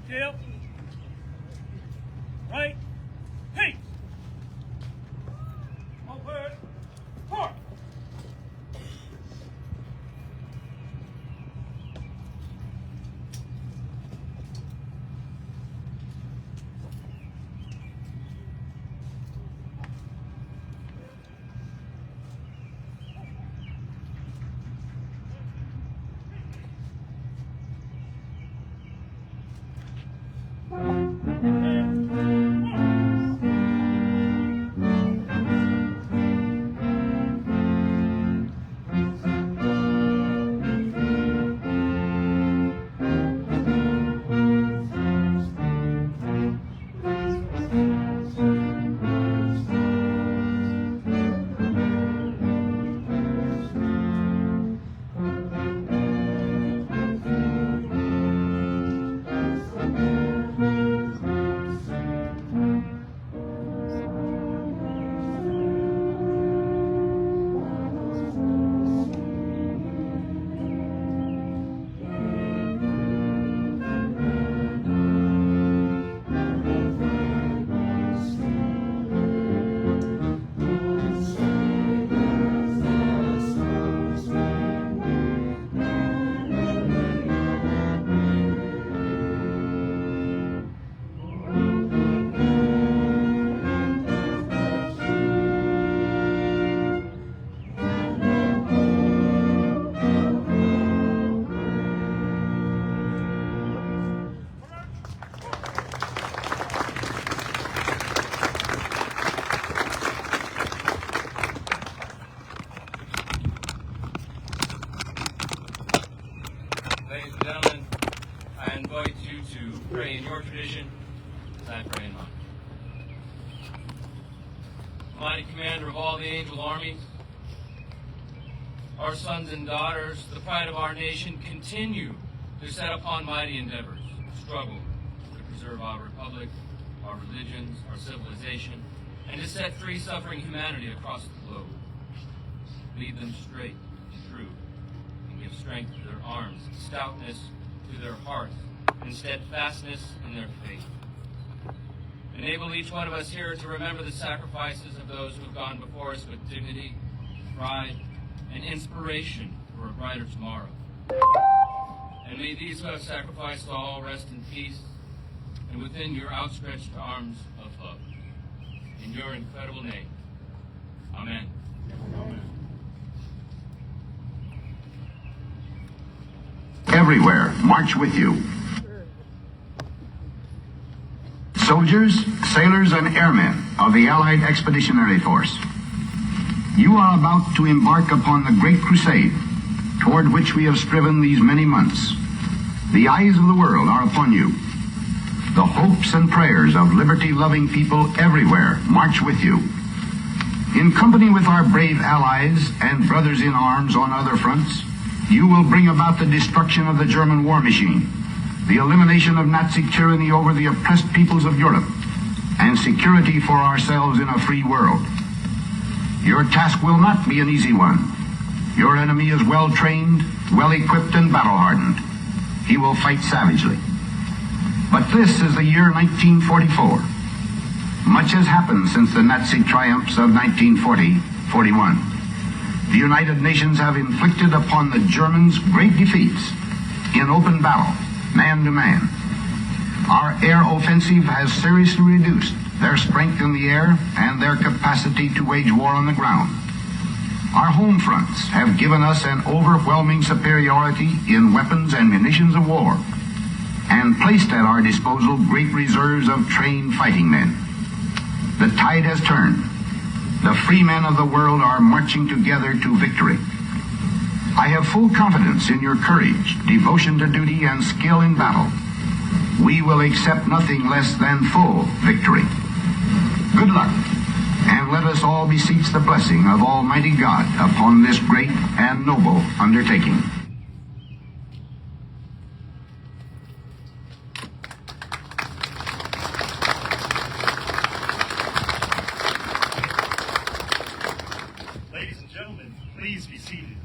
Tail. Right. Hey. Over. Forward. Ladies and gentlemen, I invite you to pray in your tradition as I pray in mine. Mighty Commander of all the angel armies, our sons and daughters, the pride of our nation, continue to set upon mighty endeavors, struggle to preserve our republic, our religions, our civilization, and to set free suffering humanity across the globe. Lead them straight and true, and give strength to their arms, stoutness to their hearts, and steadfastness in their faith. Enable each one of us here to remember the sacrifices of those who have gone before us with dignity, pride, and inspiration for a brighter tomorrow. And may these who have sacrificed all rest in peace and within your outstretched arms of love. In your incredible name. Amen. Amen. Everywhere, march with you. Soldiers, sailors, and airmen of the Allied Expeditionary Force, you are about to embark upon the great crusade toward which we have striven these many months. The eyes of the world are upon you. The hopes and prayers of liberty-loving people everywhere march with you. In company with our brave allies and brothers in arms on other fronts, you will bring about the destruction of the German war machine, the elimination of Nazi tyranny over the oppressed peoples of Europe, and security for ourselves in a free world. Your task will not be an easy one. Your enemy is well-trained, well-equipped, and battle-hardened. He will fight savagely. But this is the year 1944. Much has happened since the Nazi triumphs of 1940-41. The United Nations have inflicted upon the Germans great defeats in open battle, man to man. Our air offensive has seriously reduced their strength in the air and their capacity to wage war on the ground. Our home fronts have given us an overwhelming superiority in weapons and munitions of war, and placed at our disposal great reserves of trained fighting men. The tide has turned. The free men of the world are marching together to victory. I have full confidence in your courage, devotion to duty, and skill in battle. We will accept nothing less than full victory. Good luck, and let us all beseech the blessing of Almighty God upon this great and noble undertaking. Ladies and gentlemen, please be seated.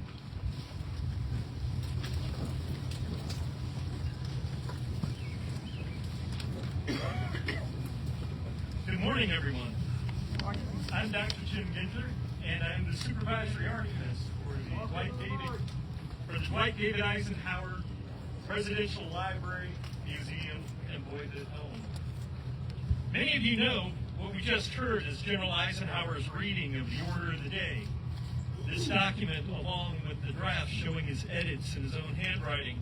morning, everyone. I'm Dr. Jim Ginther, and I'm the supervisory archivist for the Dwight David Eisenhower Presidential Library, Museum, and Boyhood Home. Many of you know what we just heard is General Eisenhower's reading of the Order of the Day. This document, along with the draft showing his edits in his own handwriting,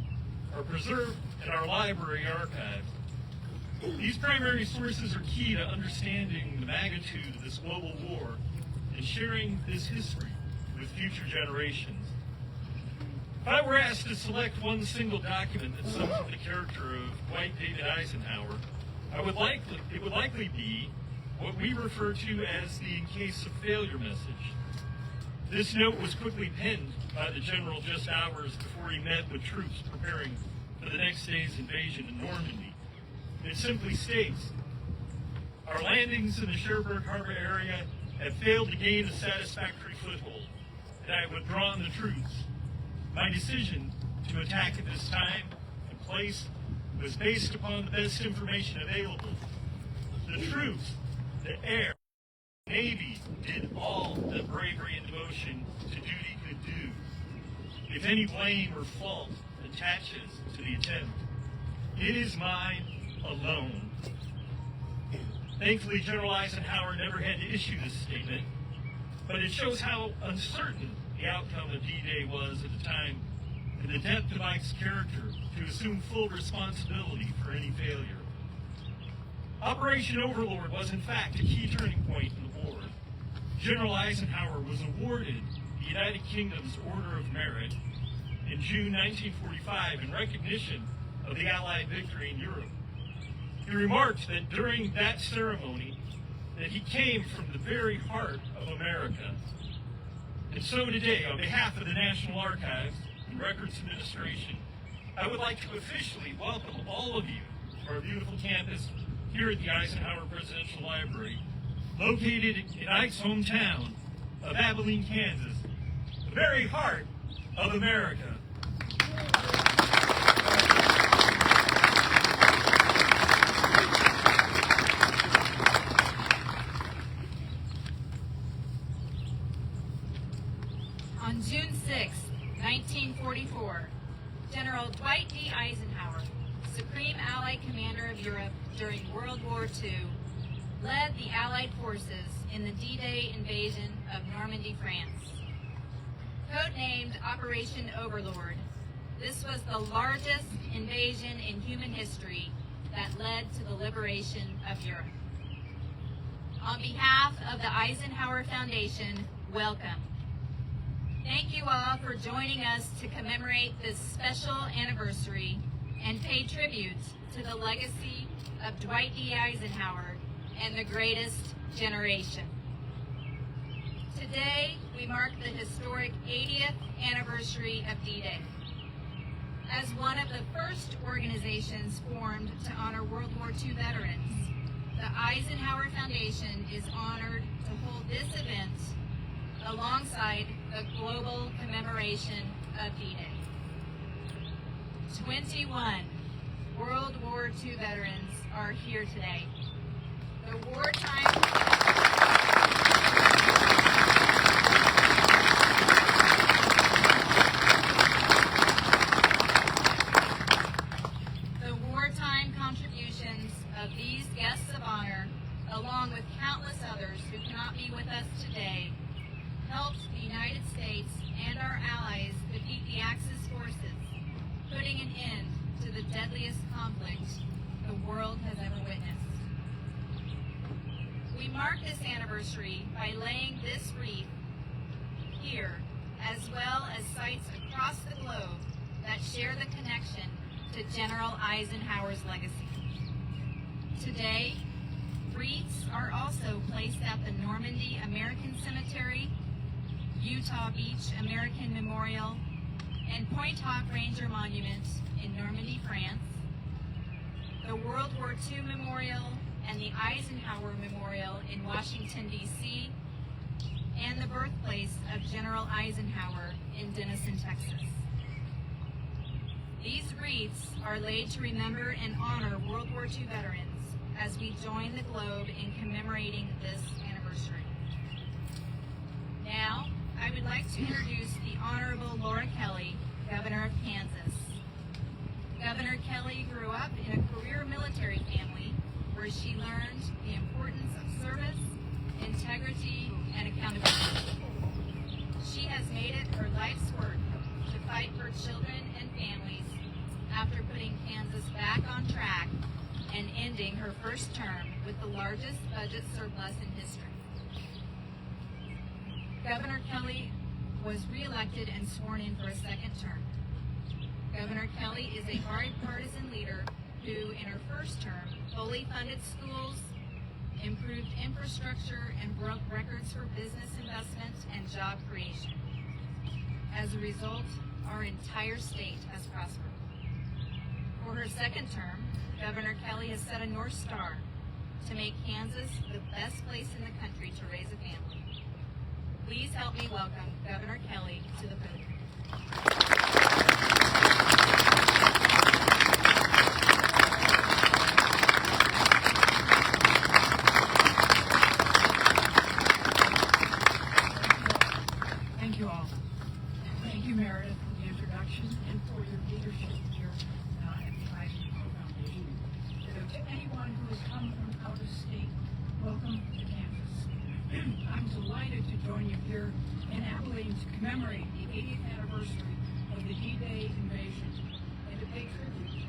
are preserved in our library archive. These primary sources are key to understanding the magnitude of this global war and sharing this history with future generations. If I were asked to select one single document that sums up the character of Dwight David Eisenhower, it would likely be what we refer to as the in case of failure message. This note was quickly penned by the general just hours before he met with troops preparing for the next day's invasion in Normandy. It simply states, our landings in the Cherbourg Harbor area have failed to gain a satisfactory foothold, and I have withdrawn the troops. My decision to attack at this time and place was based upon the best information available. The troops, the air, the Navy did all that bravery and devotion to duty could do. If any blame or fault attaches to the attempt, it is mine alone. Thankfully, General Eisenhower never had to issue this statement, but it shows how uncertain the outcome of D-Day was at the time and the depth of Ike's character to assume full responsibility for any failure. Operation Overlord was, in fact, a key turning point in the war. General Eisenhower was awarded the United Kingdom's Order of Merit in June 1945 in recognition of the Allied victory in Europe. He remarked that during that ceremony that he came from the very heart of America. And so today, on behalf of the National Archives and Records Administration, I would like to officially welcome all of you to our beautiful campus here at the Eisenhower Presidential Library, located in Ike's hometown of Abilene, Kansas, the very heart of America. On June 6, 1944, General Dwight D. Eisenhower, Supreme Allied Commander of Europe during World War II, led the Allied forces in the D-Day invasion of Normandy, France. Codenamed Operation Overlord, this was the largest invasion in human history that led to the liberation of Europe. On behalf of the Eisenhower Foundation, welcome. Thank you all for joining us to commemorate this special anniversary and pay tribute to the legacy of Dwight D. Eisenhower and the greatest generation. Today, we mark the historic 80th anniversary of D-Day. As one of the first organizations formed to honor World War II veterans, the Eisenhower Foundation is honored to hold this event alongside the global commemoration of D-Day. 21 World War II veterans are here today. The wartime contributions of these guests of honor, along with countless others who cannot be with us today, helped the United States and our allies defeat the Axis forces, putting an end to the deadliest conflict the world has ever witnessed. We mark this anniversary by laying this wreath here, as well as sites across the globe that share the connection to General Eisenhower's legacy. Today, wreaths are also placed at the Normandy American Cemetery, Utah Beach American Memorial, and Point Hawk Ranger Monument in Normandy, France, the World War II Memorial and the Eisenhower Memorial in Washington, D.C., and the birthplace of General Eisenhower in Denison, Texas. These wreaths are laid to remember and honor World War II veterans, as we join the globe in commemorating this anniversary. Now, I would like to introduce the Honorable Laura Kelly, Governor of Kansas. Governor Kelly grew up in a career military family where she learned the importance of service, integrity, and accountability. She has made it her life's work to fight for children and families after putting Kansas back on track and ending her first term with the largest budget surplus in history. Governor Kelly was re-elected and sworn in for a second term. Governor Kelly is a bipartisan leader who, in her first term, fully funded schools, improved infrastructure, and broke records for business investment and job creation. As a result, our entire state has prospered. For her second term, Governor Kelly has set a North Star to make Kansas the best place in the country to raise a family. Please help me welcome Governor Kelly to the podium. Thank you all. Thank you, Meredith, for the introduction and for your leadership here at the Eisenhower Foundation. So to anyone who has come from out of state, welcome to Kansas. I'm delighted to join you here in Abilene to commemorate the 80th anniversary of the D-Day invasion and to pay tribute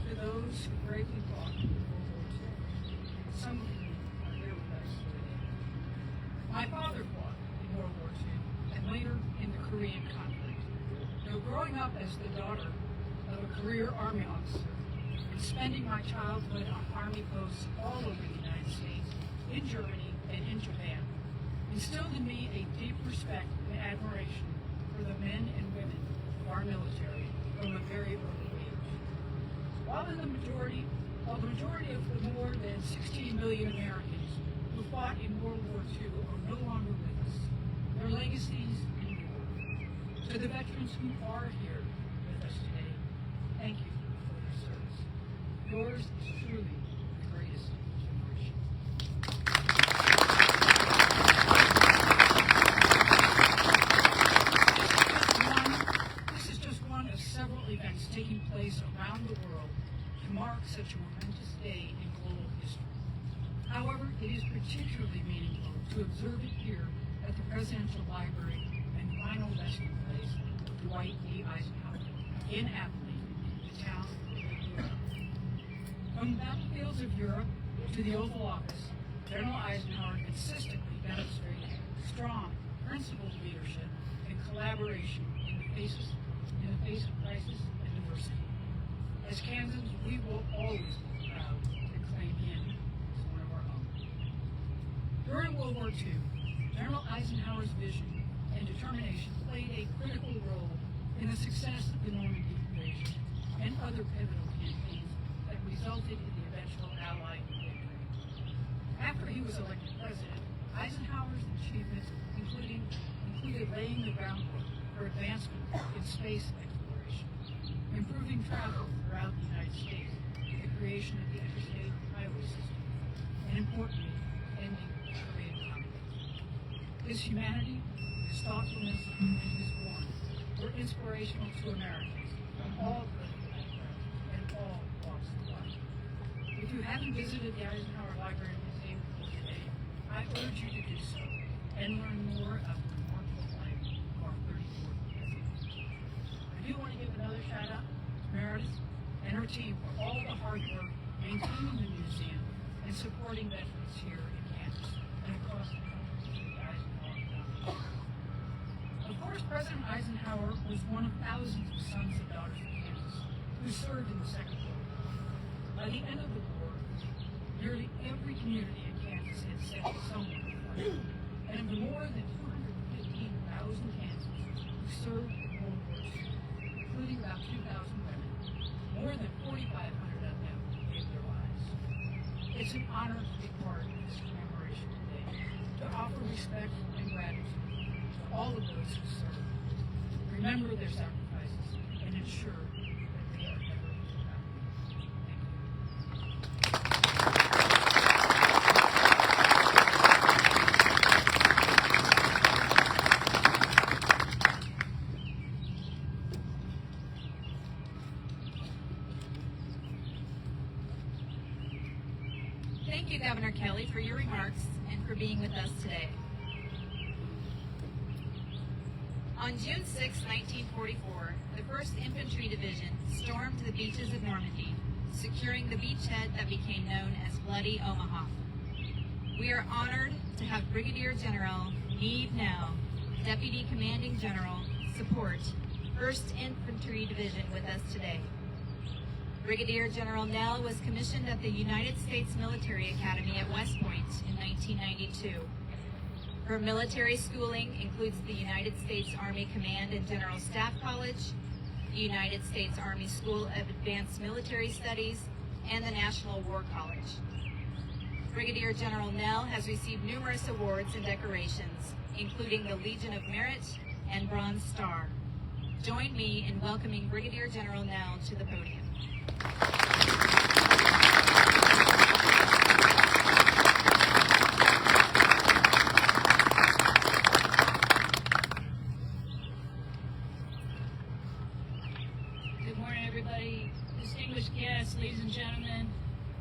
to those who bravely fought in World War II. Some of you are here with us today. My father fought in World War II and later in the Korean conflict. Now, growing up as the daughter of a career Army officer and spending my childhood on Army posts all over the United States, in Germany, and in Japan, instilled in me a deep respect and admiration for the men and women of our military from a very early age. While the majority of the more than 16 million Americans who fought in World War II are no longer with us, their legacies endure. To the veterans who are here with us today, thank you for your service. Yours is truly the greatest generation. This is just one of several events taking place around the world to mark such a momentous day in global history. However, it is particularly meaningful to observe it here at the Presidential Library and final resting place of Dwight D. Eisenhower in Abilene, the town of Europe. From the battlefields of Europe to the Oval Office, General Eisenhower consistently demonstrated strong, principled leadership and collaboration in the face of crisis and diversity. As Kansans, we will always be proud to claim him as one of our own. During World War II, General Eisenhower's vision and determination played a critical role in the success of the Normandy invasion and other pivotal campaigns that resulted in the eventual Allied victory. After he was elected president, Eisenhower's achievements included laying the groundwork for advancement in space exploration, improving travel throughout the United States with the creation of the interstate highway system, and importantly, ending trade conflicts. His humanity, his thoughtfulness, and his warmth were inspirational to Americans from all political backgrounds and all walks of life. If you haven't visited the Eisenhower Library and Museum today, I urge you to do so and learn more of the remarkable life of our 34th president. I do want to give another shout out to Meredith and her team for all the hard work maintaining the museum and supporting veterans here in Kansas and across the country. Of course, President Eisenhower was one of thousands of sons and daughters of Kansas who served in the Second World War. By the end of the war, nearly every community in Kansas had sent someone to fight. And of the more than 215,000 Kansans who served in World War II, including about 2,000 women, more than 4,500 of them gave their lives. It's an honor to be part of this commemoration today, to offer respect and gratitude to all of those who served, remember their sacrifices, and ensure that they are never forgotten. Thank you. Thank you, Governor Kelly, for your remarks and for being with us today. On June 6, 1944, the 1st Infantry Division stormed the beaches of Normandy, securing the beachhead that became known as Bloody Omaha. We are honored to have Brigadier General Neve Nell, Deputy Commanding General, support 1st Infantry Division with us today. Brigadier General Nell was commissioned at the United States Military Academy at West Point in 1992. Her military schooling includes the United States Army Command and General Staff College, the United States Army School of Advanced Military Studies, and the National War College. Brigadier General Nell has received numerous awards and decorations, including the Legion of Merit and Bronze Star. Join me in welcoming Brigadier General Nell to the podium. Good morning, everybody. Distinguished guests, ladies and gentlemen.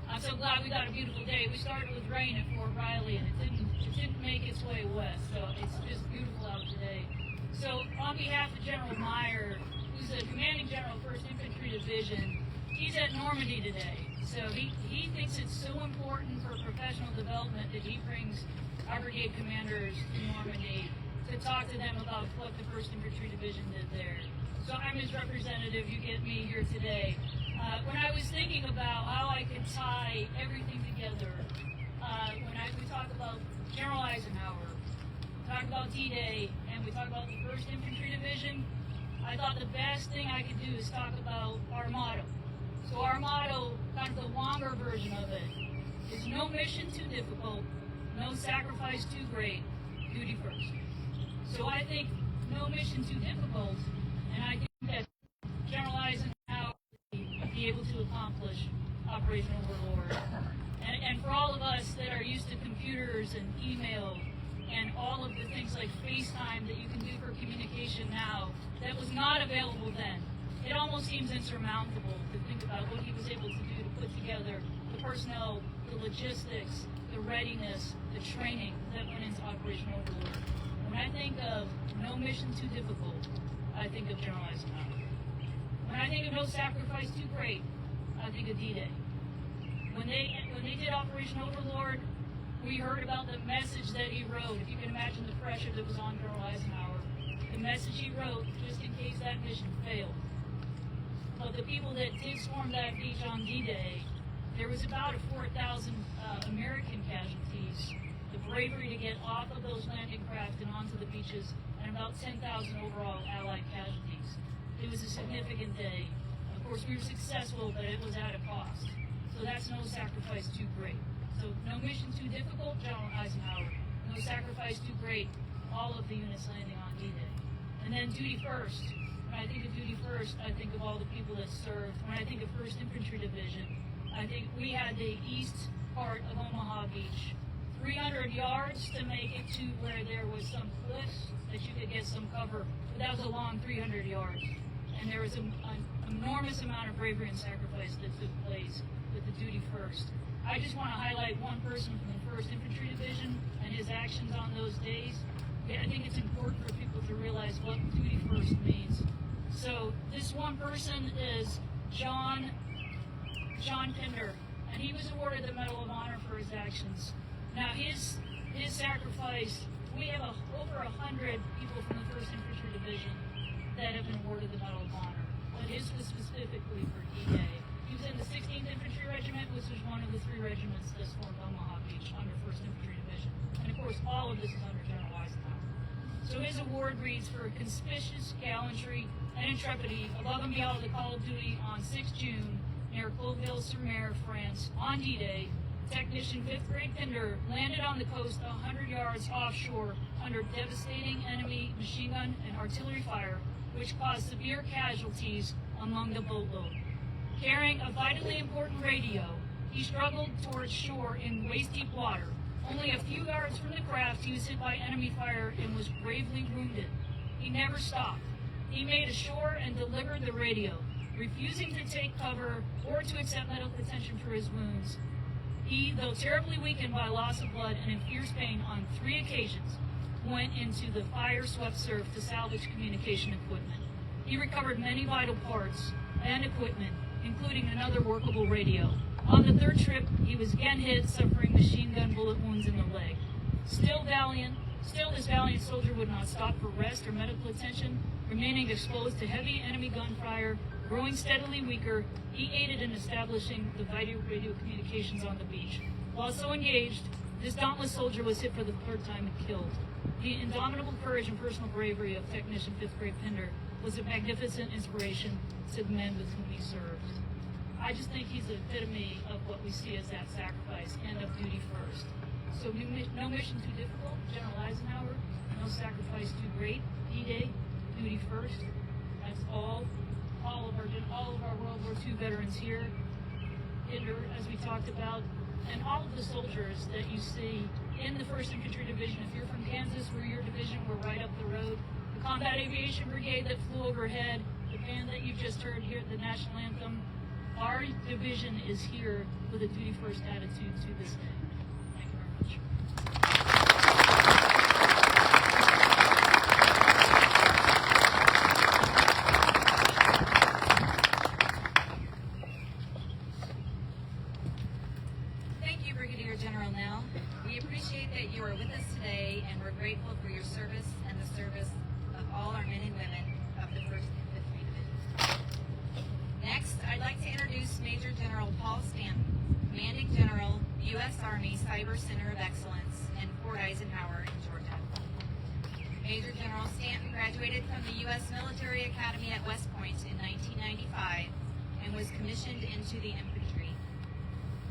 I'm so glad we got a beautiful day. We started with rain at Fort Riley, and it didn't make its way west, so it's just beautiful out today. So, on behalf of General Meyer, who's the commanding general, 1st Infantry Division, he's at Normandy today. So he thinks it's so important for professional development that he brings our brigade commanders to Normandy to talk to them about what the 1st Infantry Division did there. So I'm his representative. You get me here today. When I was thinking about how I could tie everything together, we talk about General Eisenhower, talk about D-Day, and we talk about the 1st Infantry Division, I thought the best thing I could do is talk about our motto. So our motto, kind of the longer version of it, is no mission too difficult, no sacrifice too great, duty first. So I think no mission too difficult, and I think that General Eisenhower will be able to accomplish Operation Overlord. And for all of us that are used to computers and email and all of the things like FaceTime that you can do for communication now, that was not available then. It almost seems insurmountable to think about what he was able to do to put together the personnel, the logistics, the readiness, the training that went into Operation Overlord. When I think of no mission too difficult, I think of General Eisenhower. When I think of no sacrifice too great, I think of D-Day. When they did Operation Overlord, we heard about the message that he wrote. If you can imagine the pressure that was on General Eisenhower, the message he wrote just in case that mission failed. But the people that did storm that beach on D-Day, there was about 4,000 American casualties, the bravery to get off of those landing craft and onto the beaches, and about 10,000 overall Allied casualties. It was a significant day. Of course, we were successful, but it was at a cost. So that's no sacrifice too great. So no mission too difficult, General Eisenhower. No sacrifice too great, all of the units landing on D-Day. And then duty first. When I think of duty first, I think of all the people that served. When I think of 1st Infantry Division, I think we had the east part of Omaha Beach, 300 yards to make it to where there was some cliffs that you could get some cover. But that was a long 300 yards. And there was an enormous amount of bravery and sacrifice that took place with the duty first. I just want to highlight one person from the 1st Infantry Division and his actions on those days. I think it's important for people to realize what duty first means. So this one person is John Pinder, and he was awarded the Medal of Honor for his actions. Now his sacrifice, we have over 100 people from the 1st Infantry Division that have been awarded the Medal of Honor, but his was specifically for D-Day. He was in the 16th Infantry Regiment, which was one of the 3 regiments that stormed Omaha Beach under 1st Infantry Division. And of course, all of this is under General Eisenhower. So his award reads for conspicuous gallantry and intrepidity above and beyond the call of duty on 6 June near Colville-sur-Mer, France. On D-Day, technician 5th grade Pinder landed on the coast 100 yards offshore under devastating enemy machine gun and artillery fire, which caused severe casualties among the boatload. Carrying a vitally important radio, he struggled towards shore in waist-deep water. Only a few yards from the craft, he was hit by enemy fire and was gravely wounded. He never stopped. He made ashore and delivered the radio, refusing to take cover or to accept medical attention for his wounds. He, though terribly weakened by loss of blood and in fierce pain on 3 occasions, went into the fire-swept surf to salvage communication equipment. He recovered many vital parts and equipment, including another workable radio. On the 3rd trip, he was again hit, suffering machine gun bullet wounds in the leg. Still this valiant soldier would not stop for rest or medical attention, remaining exposed to heavy enemy gunfire. Growing steadily weaker, he aided in establishing the vital radio communications on the beach. While so engaged, this dauntless soldier was hit for the 3rd time and killed. The indomitable courage and personal bravery of Technician 5th Grade Pinder was a magnificent inspiration to the men with whom he served. I just think he's the epitome of what we see as that sacrifice and of duty first. So no mission too difficult, General Eisenhower. No sacrifice too great, D-Day, duty first. That's all of our World War II veterans here, Pinder, as we talked about, and all of the soldiers that you see in the 1st Infantry Division. If you're from Kansas, we're your division, we're right up the road. The Combat Aviation Brigade that flew overhead, the band that you've just heard here at the National Anthem, our division is here with a duty-first attitude to this day. Thank you very much. Thank you, Brigadier General Nell. We appreciate that you are with us today, and we're grateful for your service and the service of all our men and women of the 1st and 5th Grade Divisions. Next, I'd like to introduce Major General Paul Stanton, Commanding General, U.S. Army Cyber Center of Excellence in Fort Eisenhower in Georgia. Major General Stanton graduated from the U.S. Military Academy at West Point in 1995 and was commissioned into the infantry.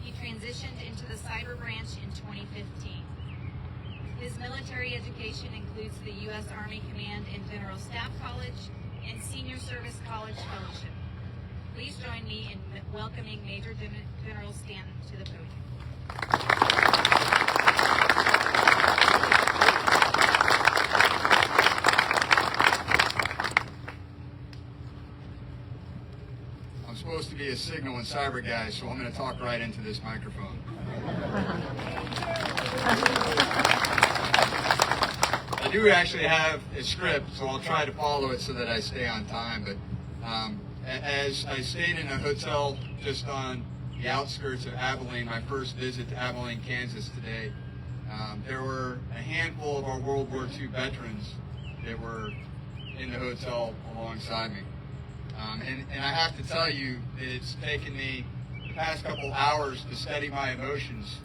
He transitioned into the cyber branch in 2015. His military education includes the U.S. Army Command and General Staff College and Senior Service College Fellowship. Please join me in welcoming Major General Stanton to the podium. I'm supposed to be a signal and cyber guy, so I'm going to talk right into this microphone. I do actually have a script, so I'll try to follow it so that I stay on time. But as I stayed in a hotel just on the outskirts of Abilene, my first visit to Abilene, Kansas today, there were a handful of our World War II veterans that were in the hotel alongside me. And I have to tell you, it's taken me the past couple hours to steady my emotions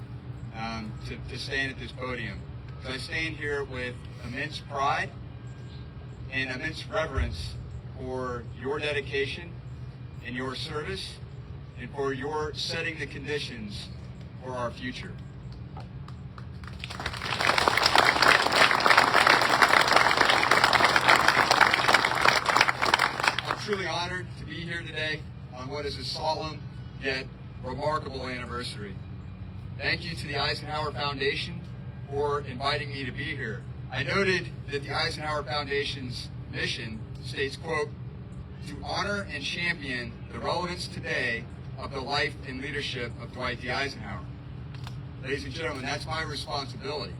to stand at this podium. So I stand here with immense pride and immense reverence for your dedication and your service and for your setting the conditions for our future. I'm truly honored to be here today on what is a solemn yet remarkable anniversary. Thank you to the Eisenhower Foundation for inviting me to be here. I noted that the Eisenhower Foundation's mission states, quote, to honor and champion the relevance today of the life and leadership of Dwight D. Eisenhower. Ladies and gentlemen, that's my responsibility.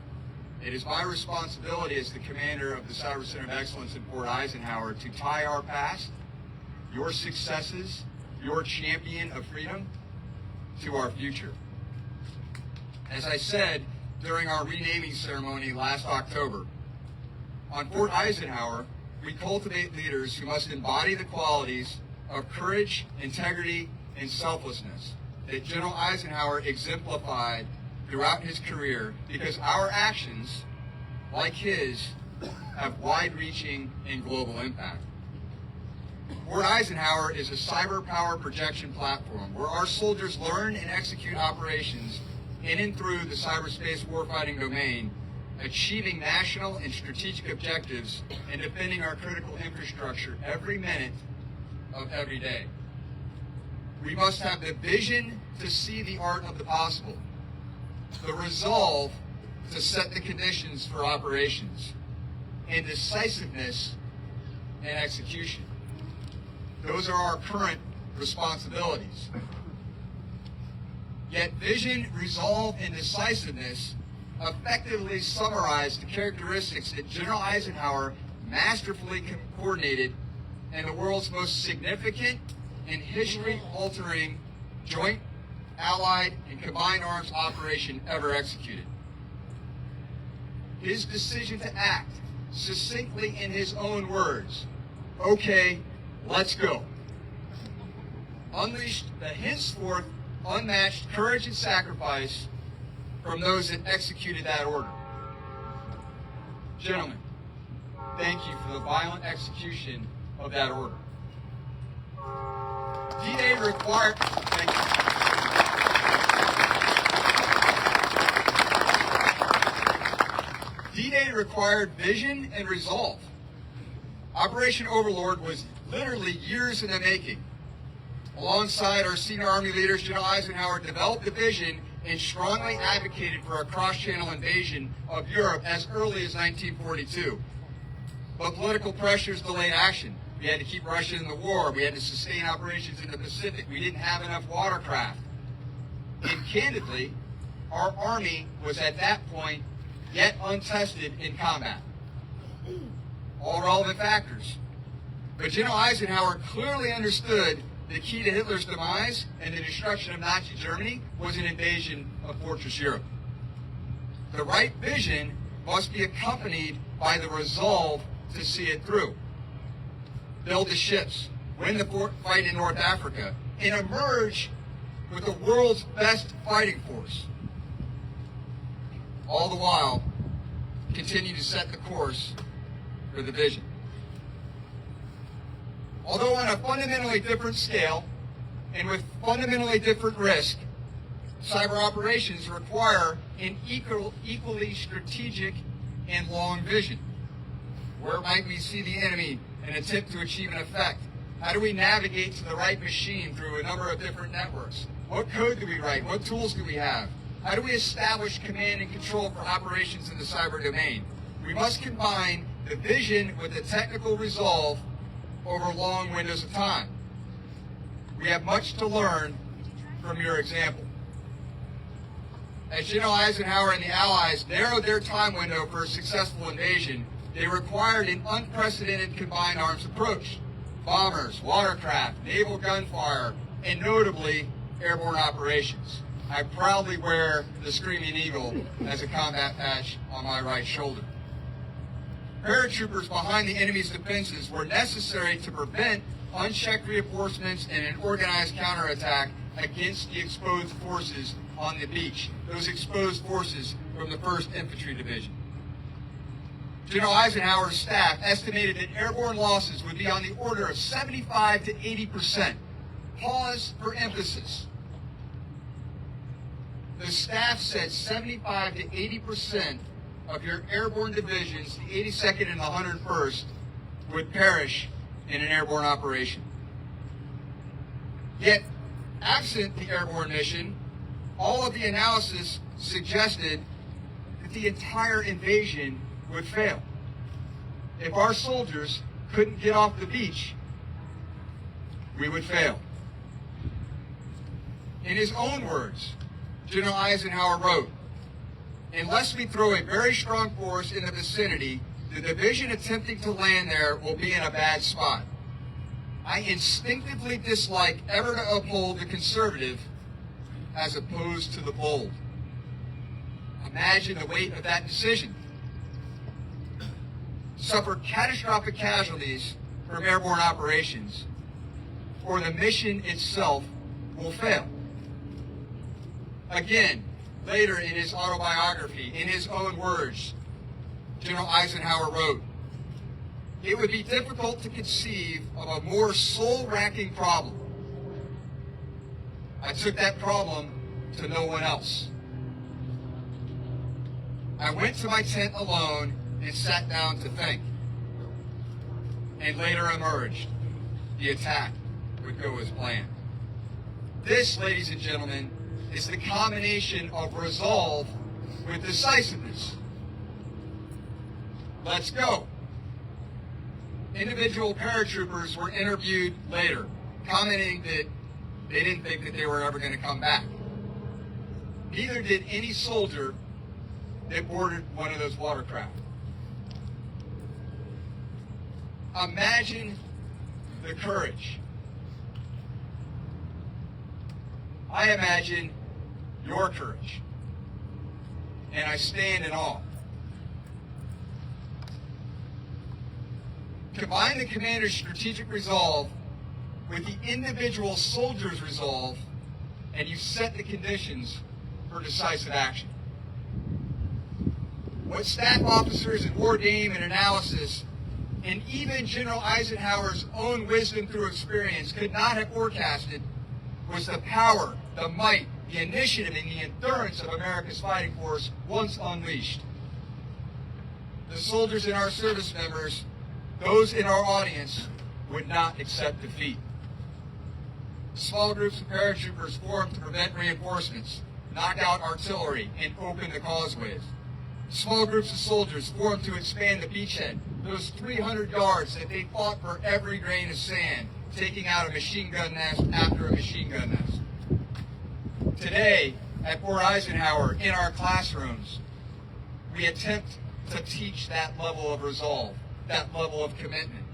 It is my responsibility as the commander of the Cyber Center of Excellence in Fort Eisenhower to tie our past, your successes, your champion of freedom, to our future. As I said during our renaming ceremony last October, on Fort Eisenhower, we cultivate leaders who must embody the qualities of courage, integrity, and selflessness that General Eisenhower exemplified throughout his career, because our actions, like his, have wide-reaching and global impact. Fort Eisenhower is a cyber power projection platform where our soldiers learn and execute operations in and through the cyberspace warfighting domain, achieving national and strategic objectives and defending our critical infrastructure every minute of every day. We must have the vision to see the art of the possible, the resolve to set the conditions for operations, and decisiveness and execution. Those are our current responsibilities. Yet vision, resolve, and decisiveness effectively summarize the characteristics that General Eisenhower masterfully coordinated in the world's most significant and history-altering joint, allied, and combined arms operation ever executed. His decision to act succinctly in his own words, "Okay, let's go," unleashed the henceforth unmatched courage and sacrifice from those that executed that order. Gentlemen, thank you for the violent execution of that order. D-Day required... Thank you. D-Day required vision and resolve. Operation Overlord was literally years in the making. Alongside our senior Army leaders, General Eisenhower developed the vision and strongly advocated for a cross-channel invasion of Europe as early as 1942. But political pressures delayed action. We had to keep Russia in the war. We had to sustain operations in the Pacific. We didn't have enough watercraft. And candidly, our Army was at that point yet untested in combat. All relevant factors. But General Eisenhower clearly understood the key to Hitler's demise and the destruction of Nazi Germany was an invasion of Fortress Europe. The right vision must be accompanied by the resolve to see it through. Build the ships, win the fight in North Africa, and emerge with the world's best fighting force. All the while, continue to set the course for the vision. Although on a fundamentally different scale and with fundamentally different risk, cyber operations require an equally strategic and long vision. Where might we see the enemy and attempt to achieve an effect? How do we navigate to the right machine through a number of different networks? What code do we write? What tools do we have? How do we establish command and control for operations in the cyber domain? We must combine the vision with the technical resolve over long windows of time. We have much to learn from your example. As General Eisenhower and the Allies narrowed their time window for a successful invasion, they required an unprecedented combined arms approach. Bombers, watercraft, naval gunfire, and notably, airborne operations. I proudly wear the Screaming Eagle as a combat patch on my right shoulder. Paratroopers behind the enemy's defenses were necessary to prevent unchecked reinforcements and an organized counterattack against the exposed forces on the beach, those exposed forces from the 1st Infantry Division. General Eisenhower's staff estimated that airborne losses would be on the order of 75 to 80%. Pause for emphasis. The staff said 75 to 80% of your airborne divisions, the 82nd and the 101st, would perish in an airborne operation. Yet, absent the airborne mission, all of the analysis suggested that the entire invasion would fail. If our soldiers couldn't get off the beach, we would fail. In his own words, General Eisenhower wrote, "Unless we throw a very strong force in the vicinity, the division attempting to land there will be in a bad spot. I instinctively dislike ever to uphold the conservative as opposed to the bold." Imagine the weight of that decision. Suffer catastrophic casualties from airborne operations, or the mission itself will fail. Again, later in his autobiography, in his own words, General Eisenhower wrote, "It would be difficult to conceive of a more soul-racking problem. I took that problem to no one else. I went to my tent alone and sat down to think, and later emerged. The attack would go as planned." This, ladies and gentlemen, is the combination of resolve with decisiveness. Let's go. Individual paratroopers were interviewed later, commenting that they didn't think that they were ever going to come back. Neither did any soldier that boarded one of those watercraft. Imagine the courage. I imagine your courage, and I stand in awe. Combine the commander's strategic resolve with the individual soldier's resolve, and you set the conditions for decisive action. What staff officers and War Game and analysis, and even General Eisenhower's own wisdom through experience could not have forecasted was the power, the might, the initiative, and the endurance of America's fighting force once unleashed. The soldiers and our service members, those in our audience, would not accept defeat. Small groups of paratroopers formed to prevent reinforcements, knock out artillery, and open the causeways. Small groups of soldiers formed to expand the beachhead, those 300 yards that they fought for every grain of sand, taking out a machine gun nest after a machine gun nest. Today, at Fort Eisenhower, in our classrooms, we attempt to teach that level of resolve, that level of commitment.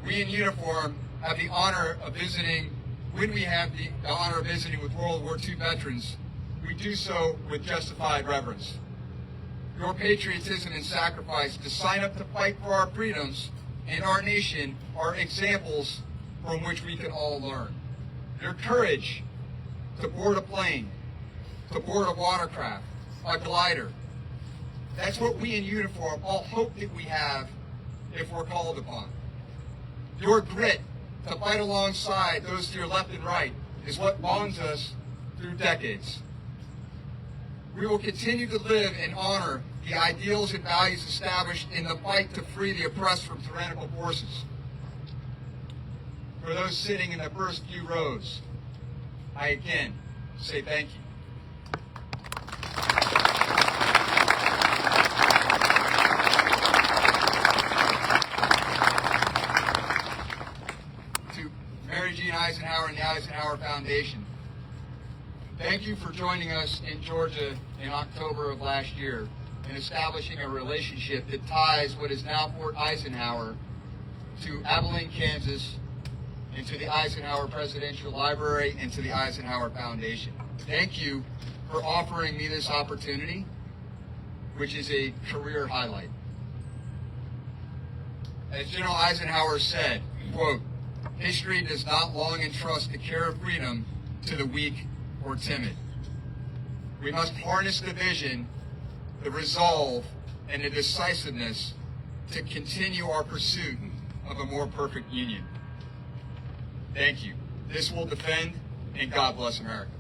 We in uniform have the honor of visiting, when we have the honor of visiting with World War II veterans, we do so with justified reverence. Your patriotism and sacrifice to sign up to fight for our freedoms and our nation are examples from which we can all learn. Your courage to board a plane, to board a watercraft, a glider, that's what we in uniform all hope that we have if we're called upon. Your grit to fight alongside those to your left and right is what bonds us through decades. We will continue to live and honor the ideals and values established in the fight to free the oppressed from tyrannical forces. For those sitting in the first few rows, I again say thank you. To Mary Jean Eisenhower and the Eisenhower Foundation, thank you for joining us in Georgia in October of last year and establishing a relationship that ties what is now Fort Eisenhower to Abilene, Kansas, and to the Eisenhower Presidential Library and to the Eisenhower Foundation. Thank you for offering me this opportunity, which is a career highlight. As General Eisenhower said, quote, "History does not long entrust the care of freedom to the weak or timid." We must harness the vision, the resolve, and the decisiveness to continue our pursuit of a more perfect union. Thank you. This will defend, and God bless America.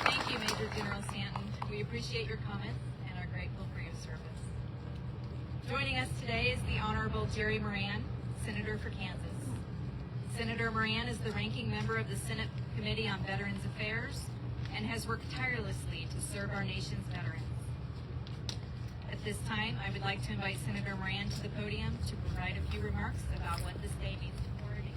Thank you, Major General Stanton. We appreciate your comments and are grateful for your service. Joining us today is the Honorable Jerry Moran, Senator for Kansas. Senator Moran is the ranking member of the Senate Committee on Veterans Affairs and has worked tirelessly to serve our nation's veterans. At this time, I would like to invite Senator Moran to the podium to provide a few remarks about what this day means to Florida.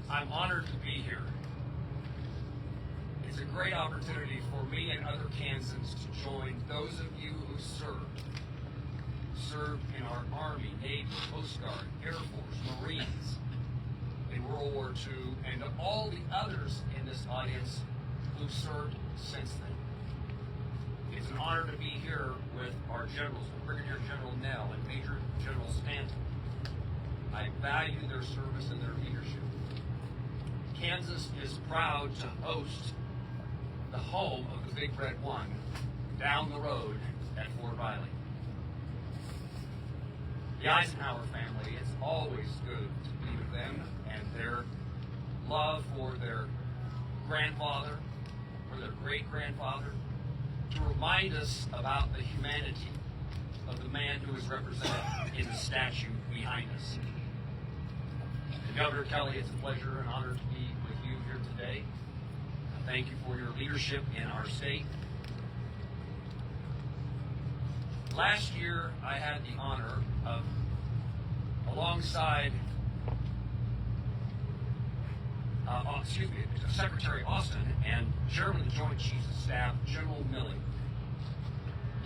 I'm honored to be here. It's a great opportunity for me and other Kansans to join those of you who served in our Army, Navy, Coast Guard, Air Force, Marines in World War II, and to all the others in this audience who've served since then. It's an honor to be here with our generals, Brigadier General Nell and Major General Stanton. I value their service and their leadership. Kansas is proud to host the home of the Big Red One down the road at Fort Riley. The Eisenhower family, it's always good to be with them and their love for their grandfather, for their great-grandfather, to remind us about the humanity of the man who is represented in the statue behind us. Governor Kelly, it's a pleasure and honor to be with you here today. Thank you for your leadership in our state. Last year, I had the honor of, alongside Secretary Austin and Chairman of the Joint Chiefs of Staff, General Milley,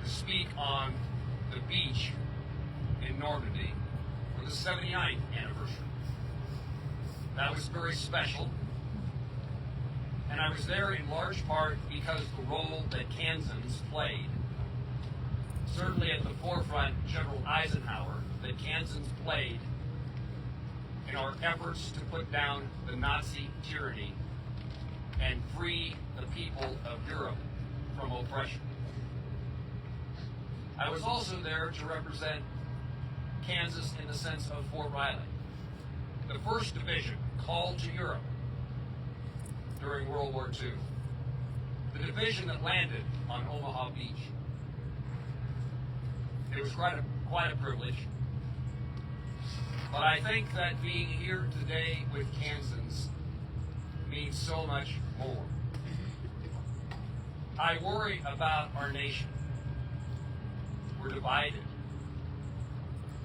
to speak on the beach in Normandy for the 79th anniversary. That was very special, and I was there in large part because the role that Kansans played, certainly at the forefront, General Eisenhower, that Kansans played in our efforts to put down the Nazi tyranny and free the people of Europe from oppression. I was also there to represent Kansas in the sense of Fort Riley, the 1st Division called to Europe during World War II, the division that landed on Omaha Beach. It was quite a privilege. But I think that being here today with Kansans means so much more. I worry about our nation. We're divided.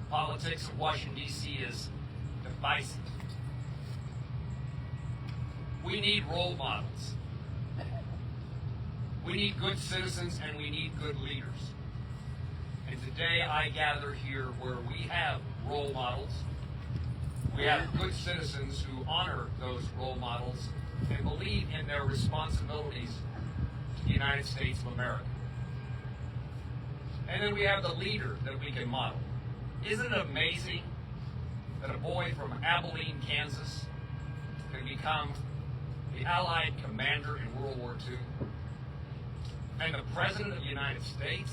Politics of Washington, D.C. is divisive. We need role models. We need good citizens and we need good leaders. And today I gather here where we have role models. We have good citizens who honor those role models and believe in their responsibilities to the United States of America. And then we have the leader that we can model. Isn't it amazing that a boy from Abilene, Kansas, can become the Allied commander in World War II? And the President of the United States?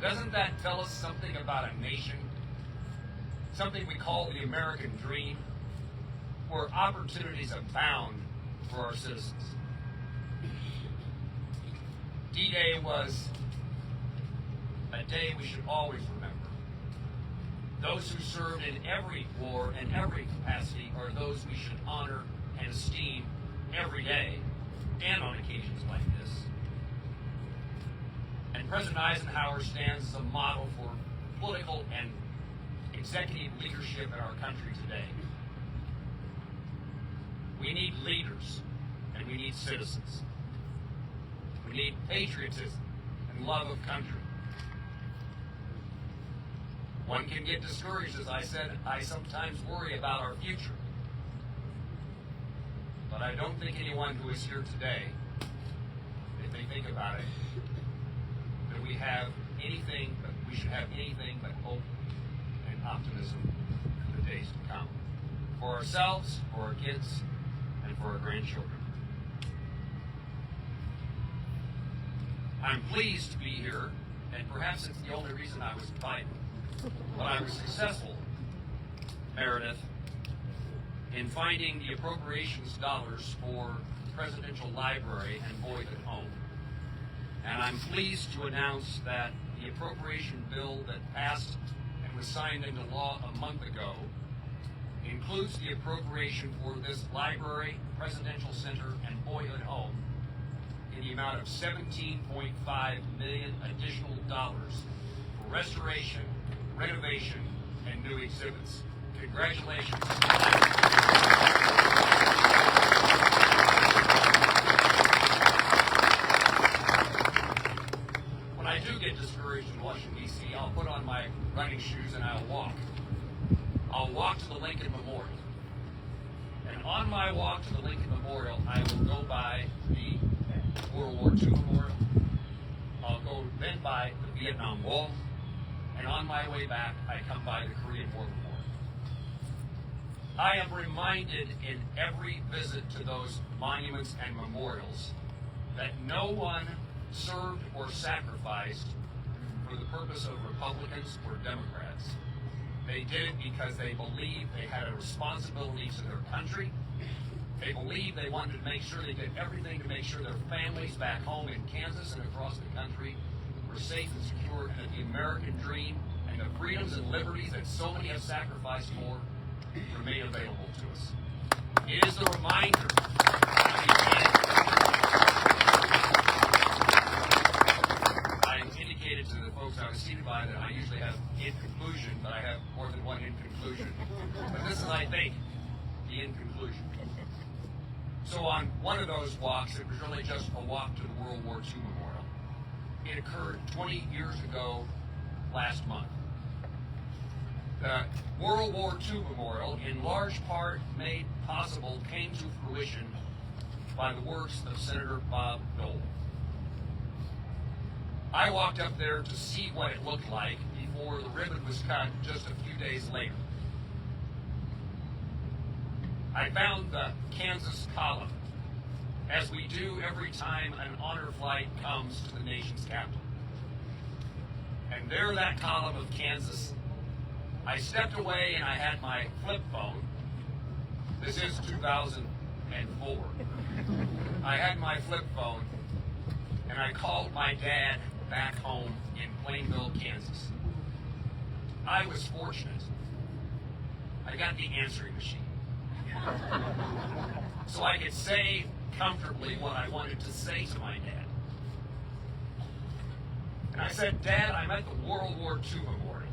Doesn't that tell us something about a nation? Something we call the American dream, where opportunities abound for our citizens. D-Day was a day we should always remember. Those who served in every war and every capacity are those we should honor and esteem every day and on occasions like this. And President Eisenhower stands as a model for political and executive leadership in our country today. We need leaders and we need citizens. We need patriotism and love of country. One can get discouraged, as I said. I sometimes worry about our future. But I don't think anyone who is here today, if they think about it, that we should have anything but hope and optimism for the days to come. For ourselves, for our kids, and for our grandchildren. I'm pleased to be here, and perhaps it's the only reason I was invited. But I was successful, Meredith, in finding the appropriations dollars for the Presidential Library and Boyhood Home. And I'm pleased to announce that the appropriation bill that passed and was signed into law a month ago includes the appropriation for this library, Presidential Center, and Boyhood Home in the amount of $17.5 million additional dollars for restoration, renovation, and new exhibits. Congratulations. When I do get discouraged in Washington, D.C., I'll put on my running shoes and I'll walk. I'll walk to the Lincoln Memorial. And on my walk to the Lincoln Memorial, I will go by the World War II Memorial. I'll go then by the Vietnam Wall. And on my way back, I come by the Korean War Memorial. I am reminded in every visit to those monuments and memorials that no one served or sacrificed for the purpose of Republicans or Democrats. They did it because they believed they had a responsibility to their country. They believed they wanted to make sure they did everything to make sure their families back home in Kansas and across the country were safe and secure, and that the American dream and the freedoms and liberties that so many have sacrificed for remain available to us. It is a reminder. I indicated to the folks I was seated by that I usually have in conclusion, but I have more than one in conclusion. But this is, I think, the in conclusion. So on one of those walks, it was really just a walk to the World War II Memorial. It occurred 20 years ago last month. The World War II Memorial, in large part made possible, came to fruition by the works of Senator Bob Dole. I walked up there to see what it looked like before the ribbon was cut just a few days later. I found the Kansas column, as we do every time an honor flight comes to the nation's capital. And there, that column of Kansas. I stepped away and I had my flip phone. This is 2004. I had my flip phone and I called my dad back home in Plainville, Kansas. I was fortunate. I got the answering machine. So I could say comfortably what I wanted to say to my dad. And I said, Dad, I'm at the World War II Memorial.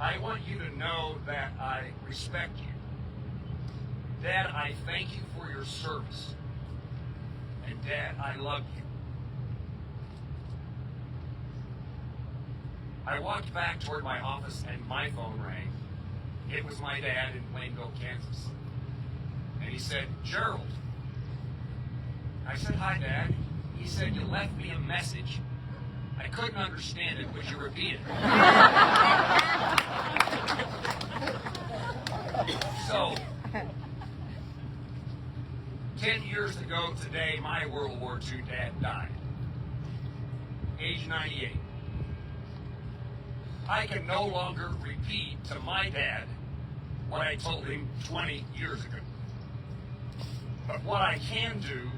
I want you to know that I respect you. Dad, I thank you for your service. And Dad, I love you. I walked back toward my office and my phone rang. It was my dad in Plainville, Kansas. And he said, Gerald. I said, hi, Dad. He said, you left me a message. I couldn't understand it. Would you repeat it? So, 10 years ago today, my World War II dad died. Age 98. I can no longer repeat to my dad what I told him 20 years ago. But what I can do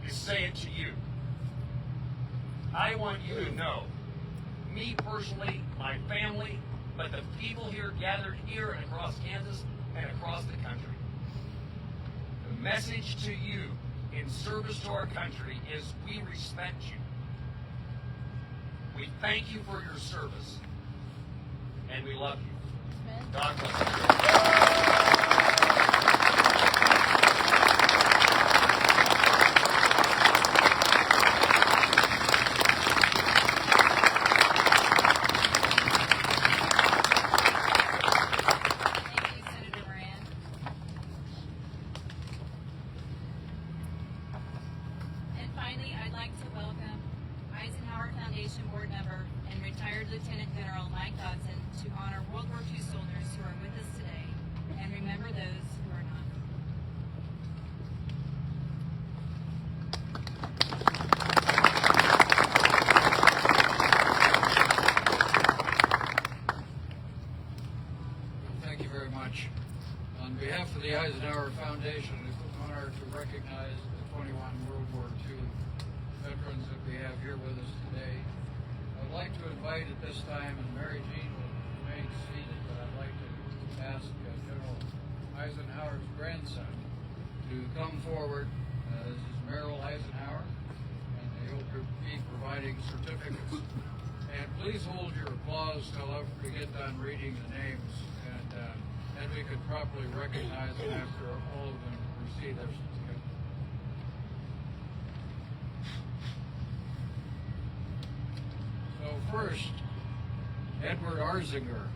is say it to you. I want you to know, me personally, my family, but the people here gathered here and across Kansas and across the country. The message to you in service to our country is we respect you. We thank you for your service. And we love you. God bless you. Eisenhower Foundation board member and retired Lieutenant General Mike Dodson to honor World War II soldiers who are with us today and remember those who are not. Thank you very much. On behalf of the Eisenhower Foundation, it's an honor to recognize the 21 World War II veterans that we have here with us today. I'd like to invite at this time, and Mary Jean will remain seated, but I'd like to ask General Eisenhower's grandson to come forward. This is Merrill Eisenhower, and he'll be providing certificates. And please hold your applause till after we get done reading the names, and we could properly recognize them after all of them receive their certificate. So first, Edward Arzinger.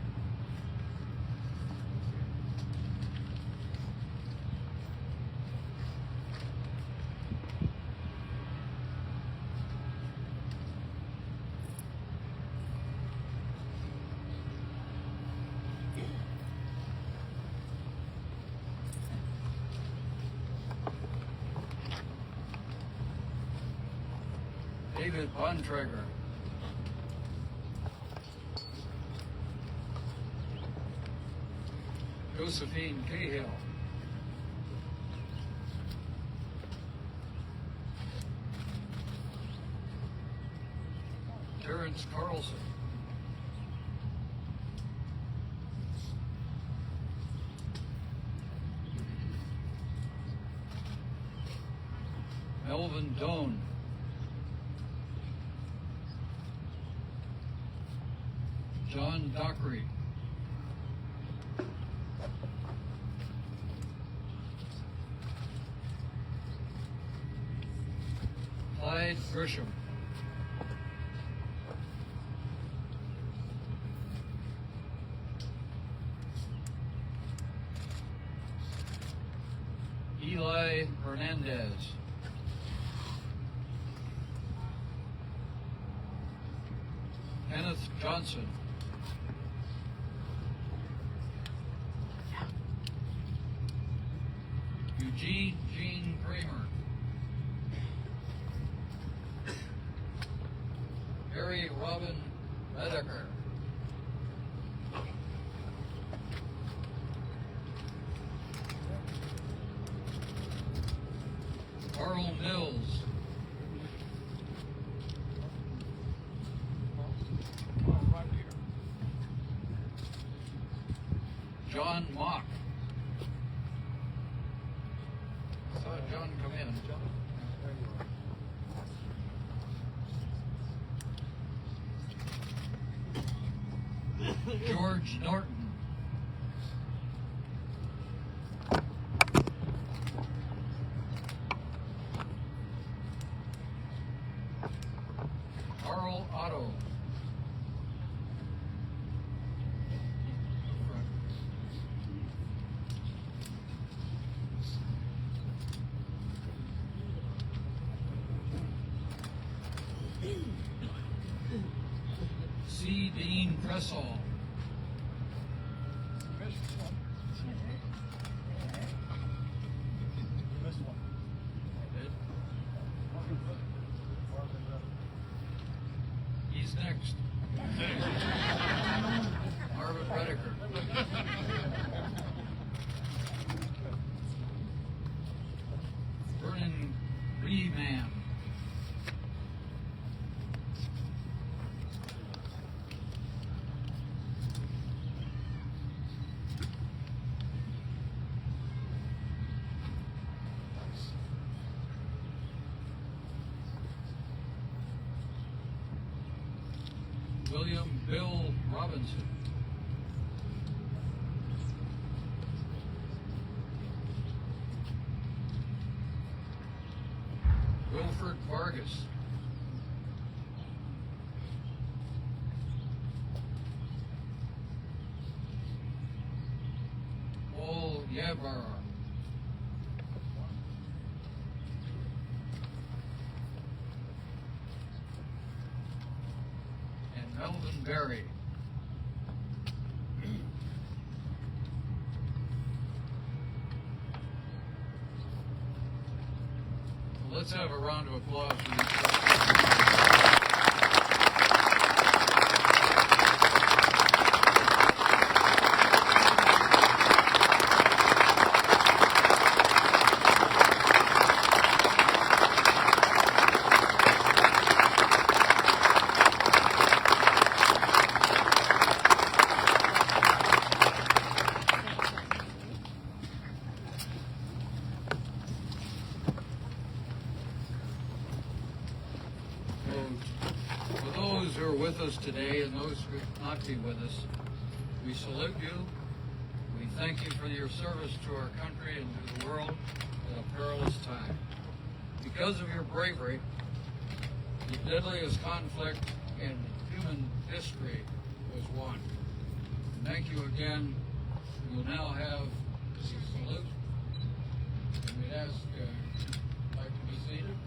David Bontrager. Josephine Cahill. Terrence Carlson. Melvin Doan. John Dockery. Clyde Grisham. Eli Hernandez. Kenneth Johnson. Eugene Jean Kramer. Harry Robin Redeker. Carl Mills. John Mock. Saw John come in. George Norton. Carl Otto. C. Dean Dressel. He's next. Marvin Redeker. Vernon Reeman. William Bill Robinson. Wilford Vargas. Paul Yabara. And Melvin Berry. Let's have a round of applause for these. For those who are with us today and those who will not be with us, we salute you. We thank you for your service to our country and to the world at a perilous time. Because of your bravery, the deadliest conflict in human history was won. Thank you again. We will now have the salute. And we'd ask, like to be seated.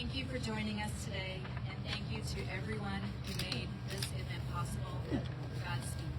Thank you for joining us today, and thank you to everyone who made this event possible. Godspeed.